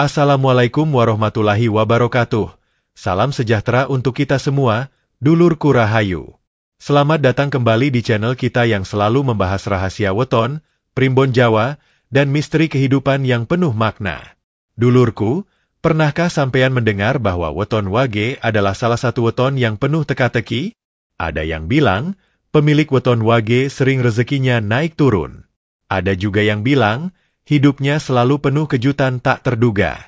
Assalamualaikum warahmatullahi wabarakatuh. Salam sejahtera untuk kita semua, dulurku rahayu. Selamat datang kembali di channel kita yang selalu membahas rahasia weton, primbon Jawa, dan misteri kehidupan yang penuh makna. Dulurku, pernahkah sampean mendengar bahwa weton Wage adalah salah satu weton yang penuh teka-teki? Ada yang bilang, pemilik weton Wage sering rezekinya naik turun. Ada juga yang bilang, hidupnya selalu penuh kejutan tak terduga.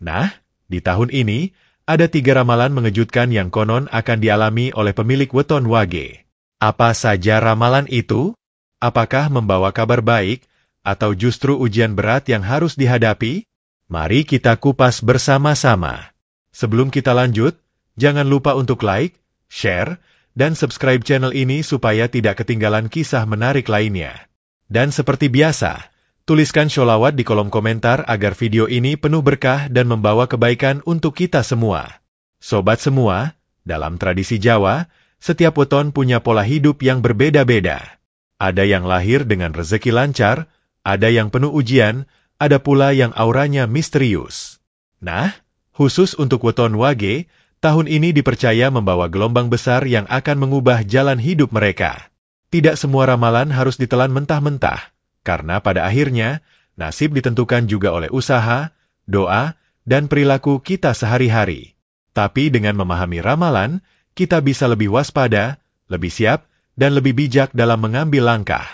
Nah, di tahun ini, ada 3 ramalan mengejutkan yang konon akan dialami oleh pemilik weton Wage. Apa saja ramalan itu? Apakah membawa kabar baik, atau justru ujian berat yang harus dihadapi? Mari kita kupas bersama-sama. Sebelum kita lanjut, jangan lupa untuk like, share, dan subscribe channel ini supaya tidak ketinggalan kisah menarik lainnya. Dan seperti biasa, tuliskan sholawat di kolom komentar agar video ini penuh berkah dan membawa kebaikan untuk kita semua. Sobat semua, dalam tradisi Jawa, setiap weton punya pola hidup yang berbeda-beda. Ada yang lahir dengan rezeki lancar, ada yang penuh ujian, ada pula yang auranya misterius. Nah, khusus untuk weton Wage, tahun ini dipercaya membawa gelombang besar yang akan mengubah jalan hidup mereka. Tidak semua ramalan harus ditelan mentah-mentah. Karena pada akhirnya, nasib ditentukan juga oleh usaha, doa, dan perilaku kita sehari-hari. Tapi dengan memahami ramalan, kita bisa lebih waspada, lebih siap, dan lebih bijak dalam mengambil langkah.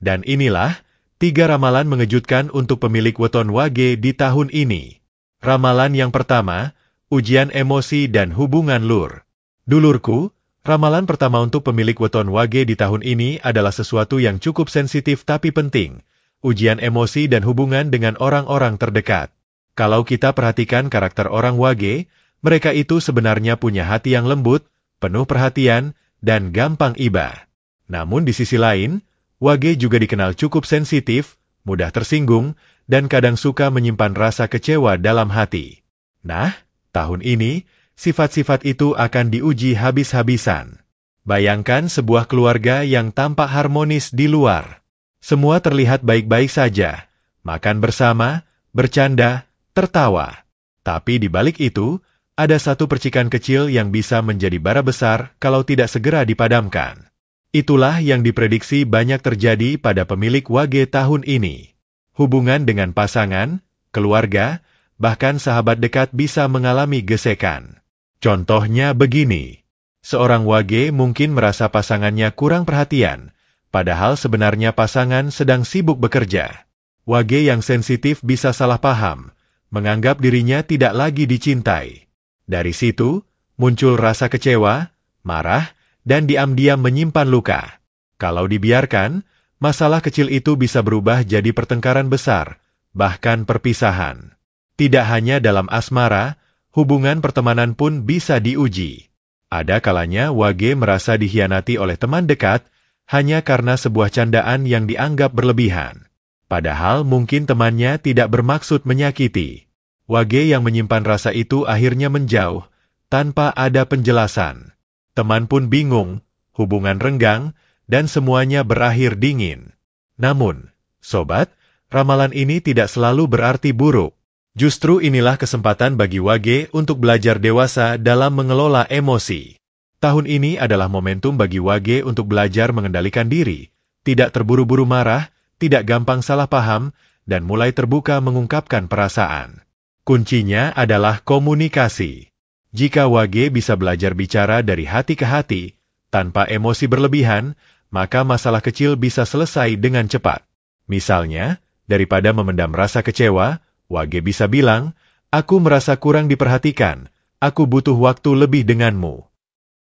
Dan inilah 3 ramalan mengejutkan untuk pemilik weton Wage di tahun ini. Ramalan yang pertama, ujian emosi dan hubungan lur. Dulurku, ramalan pertama untuk pemilik weton Wage di tahun ini adalah sesuatu yang cukup sensitif tapi penting, ujian emosi dan hubungan dengan orang-orang terdekat. Kalau kita perhatikan karakter orang Wage, mereka itu sebenarnya punya hati yang lembut, penuh perhatian, dan gampang iba. Namun di sisi lain, Wage juga dikenal cukup sensitif, mudah tersinggung, dan kadang suka menyimpan rasa kecewa dalam hati. Nah, tahun ini, sifat-sifat itu akan diuji habis-habisan. Bayangkan sebuah keluarga yang tampak harmonis di luar. Semua terlihat baik-baik saja, makan bersama, bercanda, tertawa. Tapi di balik itu, ada satu percikan kecil yang bisa menjadi bara besar kalau tidak segera dipadamkan. Itulah yang diprediksi banyak terjadi pada pemilik Wage tahun ini. Hubungan dengan pasangan, keluarga, bahkan sahabat dekat bisa mengalami gesekan. Contohnya begini, seorang Wage mungkin merasa pasangannya kurang perhatian, padahal sebenarnya pasangan sedang sibuk bekerja. Wage yang sensitif bisa salah paham, menganggap dirinya tidak lagi dicintai. Dari situ, muncul rasa kecewa, marah, dan diam-diam menyimpan luka. Kalau dibiarkan, masalah kecil itu bisa berubah jadi pertengkaran besar, bahkan perpisahan. Tidak hanya dalam asmara, hubungan pertemanan pun bisa diuji. Ada kalanya Wage merasa dikhianati oleh teman dekat hanya karena sebuah candaan yang dianggap berlebihan. Padahal mungkin temannya tidak bermaksud menyakiti. Wage yang menyimpan rasa itu akhirnya menjauh tanpa ada penjelasan. Teman pun bingung, hubungan renggang, dan semuanya berakhir dingin. Namun, sobat, ramalan ini tidak selalu berarti buruk. Justru inilah kesempatan bagi Wage untuk belajar dewasa dalam mengelola emosi. Tahun ini adalah momentum bagi Wage untuk belajar mengendalikan diri, tidak terburu-buru marah, tidak gampang salah paham, dan mulai terbuka mengungkapkan perasaan. Kuncinya adalah komunikasi. Jika Wage bisa belajar bicara dari hati ke hati, tanpa emosi berlebihan, maka masalah kecil bisa selesai dengan cepat. Misalnya, daripada memendam rasa kecewa, Wage bisa bilang, aku merasa kurang diperhatikan, aku butuh waktu lebih denganmu.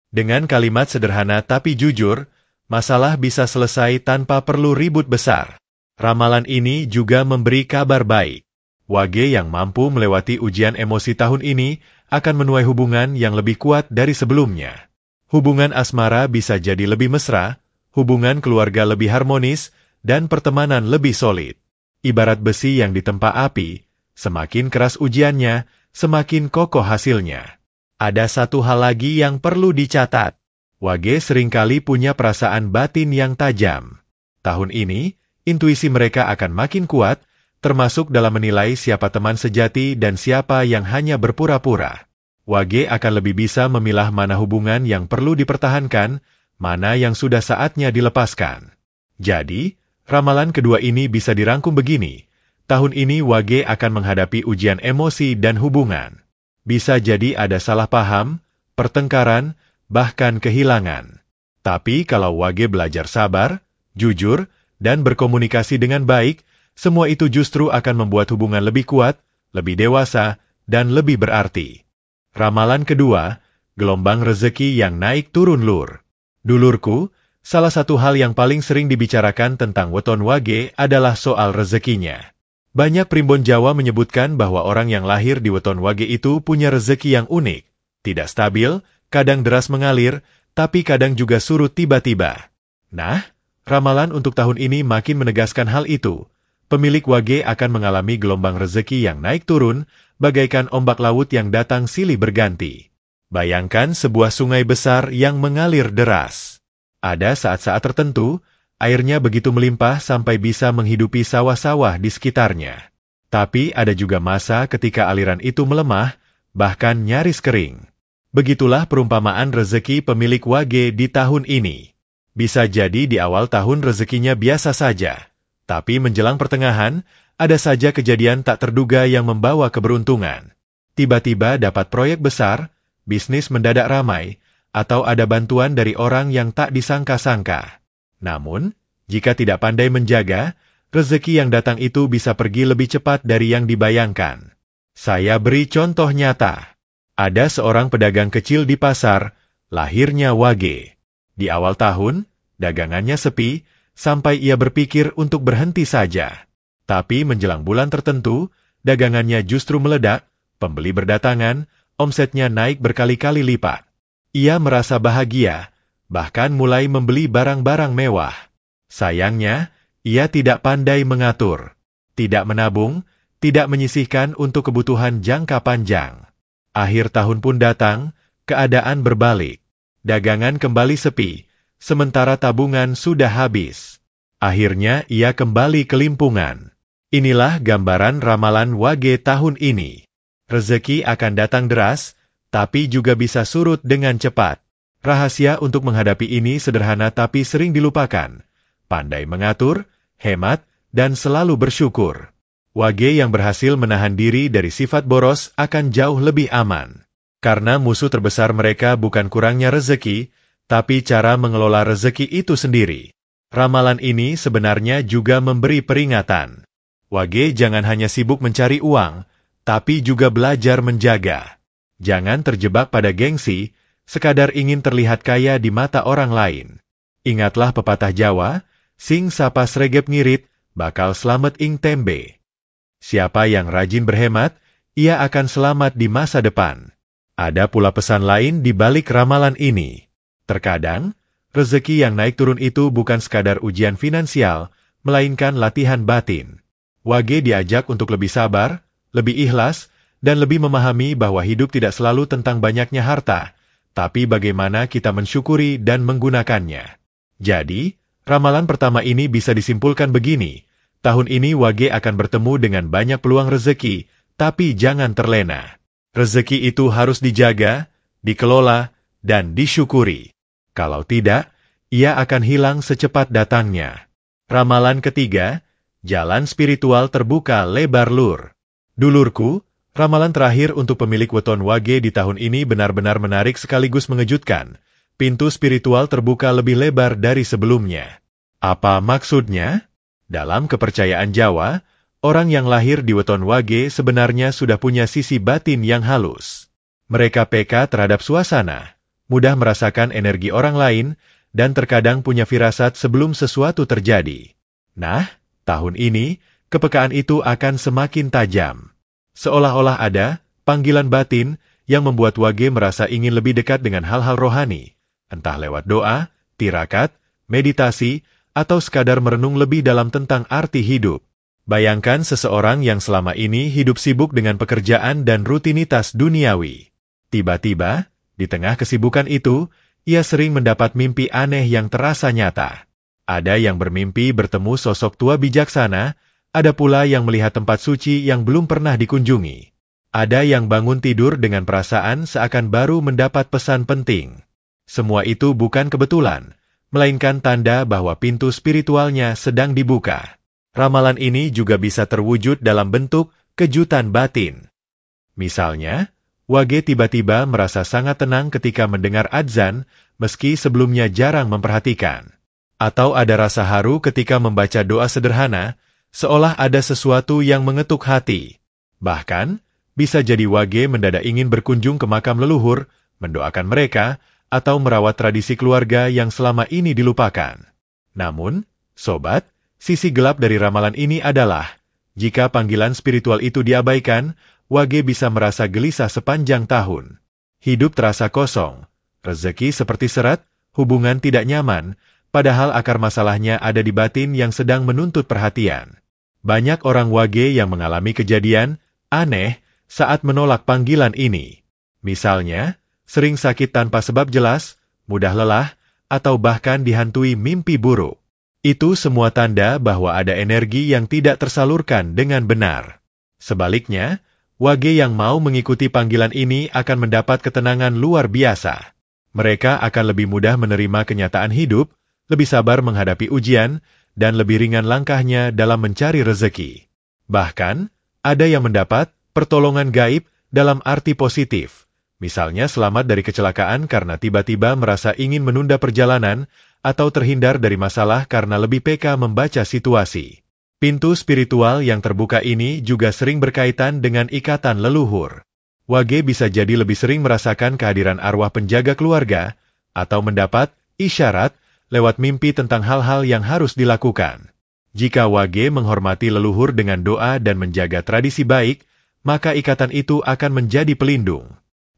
Dengan kalimat sederhana tapi jujur, masalah bisa selesai tanpa perlu ribut besar. Ramalan ini juga memberi kabar baik. Wage yang mampu melewati ujian emosi tahun ini akan menuai hubungan yang lebih kuat dari sebelumnya. Hubungan asmara bisa jadi lebih mesra, hubungan keluarga lebih harmonis, dan pertemanan lebih solid. Ibarat besi yang ditempa api, semakin keras ujiannya, semakin kokoh hasilnya. Ada satu hal lagi yang perlu dicatat. Wage seringkali punya perasaan batin yang tajam. Tahun ini, intuisi mereka akan makin kuat, termasuk dalam menilai siapa teman sejati dan siapa yang hanya berpura-pura. Wage akan lebih bisa memilah mana hubungan yang perlu dipertahankan, mana yang sudah saatnya dilepaskan. Jadi, ramalan kedua ini bisa dirangkum begini. Tahun ini Wage akan menghadapi ujian emosi dan hubungan. Bisa jadi ada salah paham, pertengkaran, bahkan kehilangan. Tapi kalau Wage belajar sabar, jujur, dan berkomunikasi dengan baik, semua itu justru akan membuat hubungan lebih kuat, lebih dewasa, dan lebih berarti. Ramalan kedua, gelombang rezeki yang naik turun lur. Dulurku, salah satu hal yang paling sering dibicarakan tentang weton Wage adalah soal rezekinya. Banyak primbon Jawa menyebutkan bahwa orang yang lahir di weton Wage itu punya rezeki yang unik, tidak stabil, kadang deras mengalir, tapi kadang juga surut tiba-tiba. Nah, ramalan untuk tahun ini makin menegaskan hal itu. Pemilik Wage akan mengalami gelombang rezeki yang naik turun, bagaikan ombak laut yang datang silih berganti. Bayangkan sebuah sungai besar yang mengalir deras. Ada saat-saat tertentu, airnya begitu melimpah sampai bisa menghidupi sawah-sawah di sekitarnya. Tapi ada juga masa ketika aliran itu melemah, bahkan nyaris kering. Begitulah perumpamaan rezeki pemilik Wage di tahun ini. Bisa jadi di awal tahun rezekinya biasa saja, tapi menjelang pertengahan, ada saja kejadian tak terduga yang membawa keberuntungan. Tiba-tiba dapat proyek besar, bisnis mendadak ramai, atau ada bantuan dari orang yang tak disangka-sangka. Namun, jika tidak pandai menjaga, rezeki yang datang itu bisa pergi lebih cepat dari yang dibayangkan. Saya beri contoh nyata. Ada seorang pedagang kecil di pasar, lahirnya Wage. Di awal tahun, dagangannya sepi, sampai ia berpikir untuk berhenti saja. Tapi menjelang bulan tertentu, dagangannya justru meledak, pembeli berdatangan, omsetnya naik berkali-kali lipat. Ia merasa bahagia, bahkan mulai membeli barang-barang mewah. Sayangnya, ia tidak pandai mengatur, tidak menabung, tidak menyisihkan untuk kebutuhan jangka panjang. Akhir tahun pun datang, keadaan berbalik. Dagangan kembali sepi, sementara tabungan sudah habis. Akhirnya ia kembali kelimpungan. Inilah gambaran ramalan Wage tahun ini. Rezeki akan datang deras, tapi juga bisa surut dengan cepat. Rahasia untuk menghadapi ini sederhana tapi sering dilupakan. Pandai mengatur, hemat, dan selalu bersyukur. Wage yang berhasil menahan diri dari sifat boros akan jauh lebih aman. Karena musuh terbesar mereka bukan kurangnya rezeki, tapi cara mengelola rezeki itu sendiri. Ramalan ini sebenarnya juga memberi peringatan. Wage jangan hanya sibuk mencari uang, tapi juga belajar menjaga. Jangan terjebak pada gengsi, sekadar ingin terlihat kaya di mata orang lain. Ingatlah pepatah Jawa, sing sapa sregep ngirit, bakal slamet ing tembe. Siapa yang rajin berhemat, ia akan selamat di masa depan. Ada pula pesan lain di balik ramalan ini. Terkadang, rezeki yang naik turun itu bukan sekadar ujian finansial, melainkan latihan batin. Wage diajak untuk lebih sabar, lebih ikhlas, dan lebih memahami bahwa hidup tidak selalu tentang banyaknya harta, tapi bagaimana kita mensyukuri dan menggunakannya. Jadi, ramalan pertama ini bisa disimpulkan begini, tahun ini Wage akan bertemu dengan banyak peluang rezeki, tapi jangan terlena. Rezeki itu harus dijaga, dikelola, dan disyukuri. Kalau tidak, ia akan hilang secepat datangnya. Ramalan ketiga, jalan spiritual terbuka lebar lur. Dulurku, ramalan terakhir untuk pemilik weton Wage di tahun ini benar-benar menarik sekaligus mengejutkan. Pintu spiritual terbuka lebih lebar dari sebelumnya. Apa maksudnya? Dalam kepercayaan Jawa, orang yang lahir di weton Wage sebenarnya sudah punya sisi batin yang halus. Mereka peka terhadap suasana, mudah merasakan energi orang lain, dan terkadang punya firasat sebelum sesuatu terjadi. Nah, tahun ini, kepekaan itu akan semakin tajam. Seolah-olah ada panggilan batin yang membuat Wage merasa ingin lebih dekat dengan hal-hal rohani, entah lewat doa, tirakat, meditasi, atau sekadar merenung lebih dalam tentang arti hidup. Bayangkan seseorang yang selama ini hidup sibuk dengan pekerjaan dan rutinitas duniawi. Tiba-tiba, di tengah kesibukan itu, ia sering mendapat mimpi aneh yang terasa nyata. Ada yang bermimpi bertemu sosok tua bijaksana, Ada pula yang melihat tempat suci yang belum pernah dikunjungi. Ada yang bangun tidur dengan perasaan seakan baru mendapat pesan penting. Semua itu bukan kebetulan, melainkan tanda bahwa pintu spiritualnya sedang dibuka. Ramalan ini juga bisa terwujud dalam bentuk kejutan batin. Misalnya, Wage tiba-tiba merasa sangat tenang ketika mendengar adzan, meski sebelumnya jarang memperhatikan. Atau ada rasa haru ketika membaca doa sederhana, seolah ada sesuatu yang mengetuk hati. Bahkan, bisa jadi Wage mendadak ingin berkunjung ke makam leluhur, mendoakan mereka, atau merawat tradisi keluarga yang selama ini dilupakan. Namun, sobat, sisi gelap dari ramalan ini adalah, jika panggilan spiritual itu diabaikan, Wage bisa merasa gelisah sepanjang tahun. Hidup terasa kosong, rezeki seperti seret, hubungan tidak nyaman, padahal akar masalahnya ada di batin yang sedang menuntut perhatian. Banyak orang Wage yang mengalami kejadian aneh saat menolak panggilan ini. Misalnya, sering sakit tanpa sebab jelas, mudah lelah, atau bahkan dihantui mimpi buruk. Itu semua tanda bahwa ada energi yang tidak tersalurkan dengan benar. Sebaliknya, Wage yang mau mengikuti panggilan ini akan mendapat ketenangan luar biasa. Mereka akan lebih mudah menerima kenyataan hidup, lebih sabar menghadapi ujian, dan lebih ringan langkahnya dalam mencari rezeki. Bahkan, ada yang mendapat pertolongan gaib dalam arti positif. Misalnya selamat dari kecelakaan karena tiba-tiba merasa ingin menunda perjalanan, atau terhindar dari masalah karena lebih peka membaca situasi. Pintu spiritual yang terbuka ini juga sering berkaitan dengan ikatan leluhur. Wage bisa jadi lebih sering merasakan kehadiran arwah penjaga keluarga, atau mendapat isyarat lewat mimpi tentang hal-hal yang harus dilakukan. Jika Wage menghormati leluhur dengan doa dan menjaga tradisi baik, maka ikatan itu akan menjadi pelindung.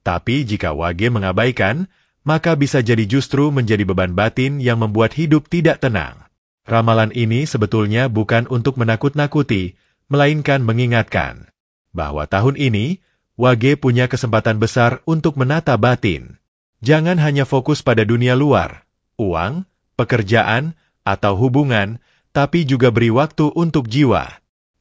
Tapi jika Wage mengabaikan, maka bisa jadi justru menjadi beban batin yang membuat hidup tidak tenang. Ramalan ini sebetulnya bukan untuk menakut-nakuti, melainkan mengingatkan bahwa tahun ini, Wage punya kesempatan besar untuk menata batin. Jangan hanya fokus pada dunia luar, uang, pekerjaan, atau hubungan, tapi juga beri waktu untuk jiwa.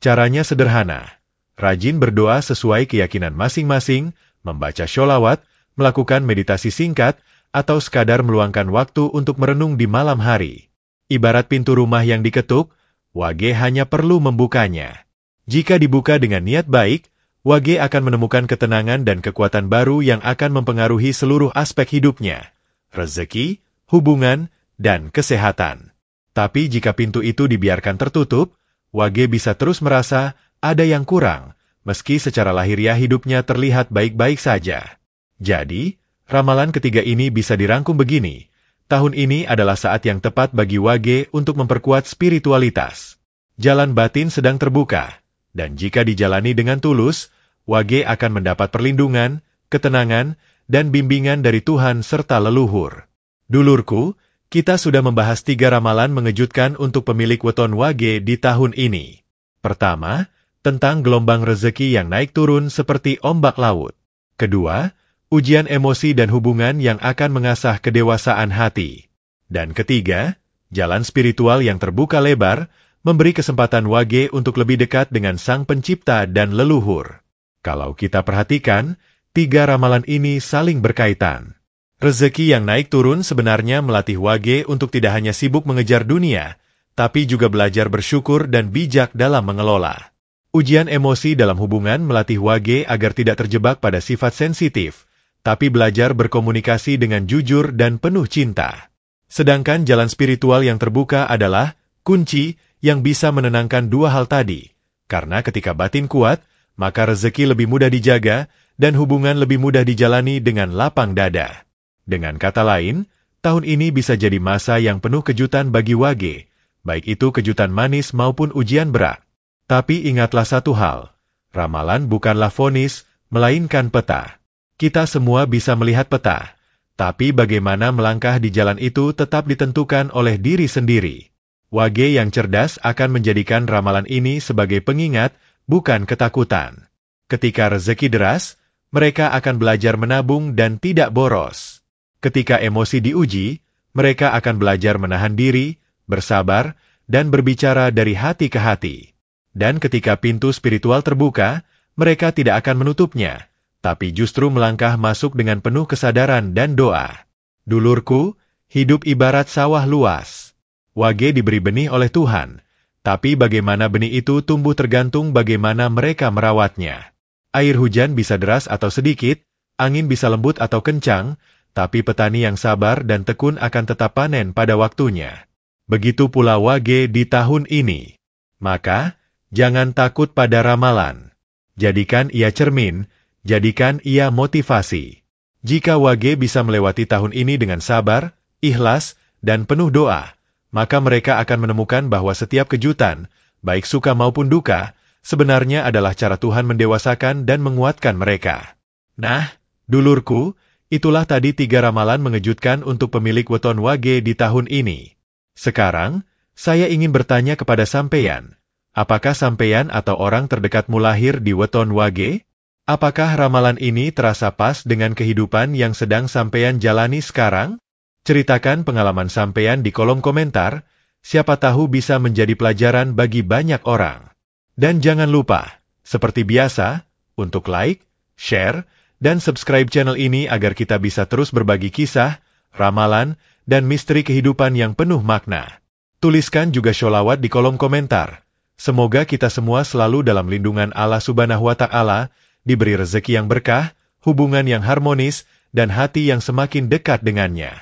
Caranya sederhana. Rajin berdoa sesuai keyakinan masing-masing, membaca sholawat, melakukan meditasi singkat, atau sekadar meluangkan waktu untuk merenung di malam hari. Ibarat pintu rumah yang diketuk, Wage hanya perlu membukanya. Jika dibuka dengan niat baik, Wage akan menemukan ketenangan dan kekuatan baru yang akan mempengaruhi seluruh aspek hidupnya, rezeki, hubungan, dan kesehatan. Tapi jika pintu itu dibiarkan tertutup, Wage bisa terus merasa ada yang kurang, meski secara lahiriah hidupnya terlihat baik-baik saja. Jadi, ramalan ketiga ini bisa dirangkum begini. Tahun ini adalah saat yang tepat bagi Wage untuk memperkuat spiritualitas. Jalan batin sedang terbuka, dan jika dijalani dengan tulus, Wage akan mendapat perlindungan, ketenangan, dan bimbingan dari Tuhan serta leluhur. Dulurku, kita sudah membahas 3 ramalan mengejutkan untuk pemilik weton Wage di tahun ini. Pertama, tentang gelombang rezeki yang naik turun seperti ombak laut. Kedua, ujian emosi dan hubungan yang akan mengasah kedewasaan hati. Dan ketiga, jalan spiritual yang terbuka lebar, memberi kesempatan Wage untuk lebih dekat dengan Sang Pencipta dan leluhur. Kalau kita perhatikan, 3 ramalan ini saling berkaitan. Rezeki yang naik turun sebenarnya melatih Wage untuk tidak hanya sibuk mengejar dunia, tapi juga belajar bersyukur dan bijak dalam mengelola. Ujian emosi dalam hubungan melatih Wage agar tidak terjebak pada sifat sensitif, tapi belajar berkomunikasi dengan jujur dan penuh cinta. Sedangkan jalan spiritual yang terbuka adalah kunci yang bisa menenangkan 2 hal tadi, karena ketika batin kuat, maka rezeki lebih mudah dijaga dan hubungan lebih mudah dijalani dengan lapang dada. Dengan kata lain, tahun ini bisa jadi masa yang penuh kejutan bagi Wage, baik itu kejutan manis maupun ujian berat. Tapi ingatlah satu hal, ramalan bukanlah vonis, melainkan peta. Kita semua bisa melihat peta, tapi bagaimana melangkah di jalan itu tetap ditentukan oleh diri sendiri. Wage yang cerdas akan menjadikan ramalan ini sebagai pengingat, bukan ketakutan. Ketika rezeki deras, mereka akan belajar menabung dan tidak boros. Ketika emosi diuji, mereka akan belajar menahan diri, bersabar, dan berbicara dari hati ke hati. Dan ketika pintu spiritual terbuka, mereka tidak akan menutupnya, tapi justru melangkah masuk dengan penuh kesadaran dan doa. Dulurku, hidup ibarat sawah luas. Wage diberi benih oleh Tuhan, tapi bagaimana benih itu tumbuh tergantung bagaimana mereka merawatnya. Air hujan bisa deras atau sedikit, angin bisa lembut atau kencang, tapi petani yang sabar dan tekun akan tetap panen pada waktunya. Begitu pula wage di tahun ini. Maka, jangan takut pada ramalan. Jadikan ia cermin, jadikan ia motivasi. Jika wage bisa melewati tahun ini dengan sabar, ikhlas, dan penuh doa, maka mereka akan menemukan bahwa setiap kejutan, baik suka maupun duka, sebenarnya adalah cara Tuhan mendewasakan dan menguatkan mereka. Nah, dulurku, itulah tadi 3 ramalan mengejutkan untuk pemilik weton wage di tahun ini. Sekarang, saya ingin bertanya kepada sampeyan, apakah sampeyan atau orang terdekatmu lahir di weton wage? Apakah ramalan ini terasa pas dengan kehidupan yang sedang sampeyan jalani sekarang? Ceritakan pengalaman sampeyan di kolom komentar, siapa tahu bisa menjadi pelajaran bagi banyak orang. Dan jangan lupa, seperti biasa, untuk like, share, dan subscribe channel ini agar kita bisa terus berbagi kisah, ramalan, dan misteri kehidupan yang penuh makna. Tuliskan juga sholawat di kolom komentar. Semoga kita semua selalu dalam lindungan Allah Subhanahu wa Ta'ala, diberi rezeki yang berkah, hubungan yang harmonis, dan hati yang semakin dekat dengannya.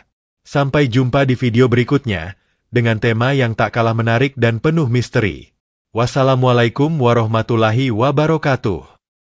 Sampai jumpa di video berikutnya, dengan tema yang tak kalah menarik dan penuh misteri. Wassalamualaikum warahmatullahi wabarakatuh.